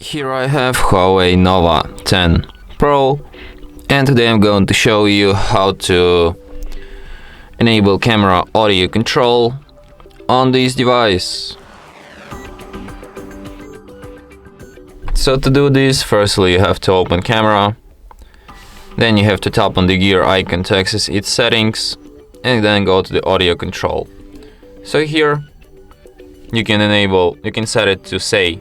Here I have HUAWEI Nova 10 Pro, and today I'm going to show you how to enable camera audio control on this device. So to do this, firstly you have to open camera, then you have to tap on the gear icon to access its settings, and then go to the audio control. So here you can set it to say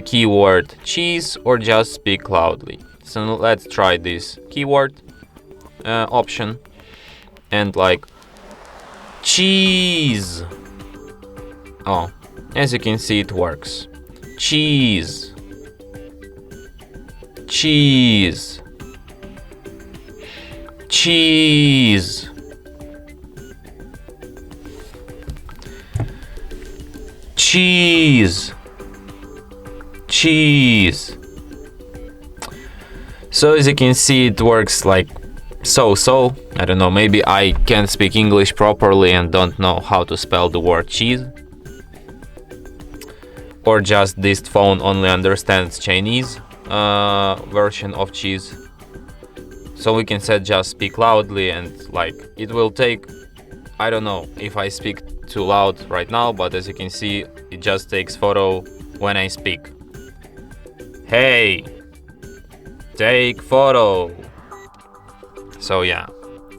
keyword cheese or just speak loudly. So let's try this keyword option and like cheese. Oh, as you can see, it works. Cheese, cheese, cheese, cheese, cheese. So as you can see, it works like so. I don't know, maybe I can't speak English properly and don't know how to spell the word cheese, or just this phone only understands Chinese version of cheese. So we can set just speak loudly, and like it will take, I don't know if I speak too loud right now, but as you can see, it just takes photo when I speak. Hey, take photo. So yeah,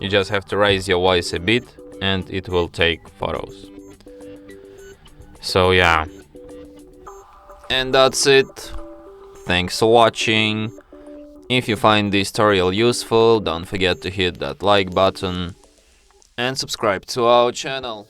you just have to raise your voice a bit and it will take photos. So yeah, and that's it. Thanks for watching. If you find this tutorial useful, don't forget to hit that like button and subscribe to our channel.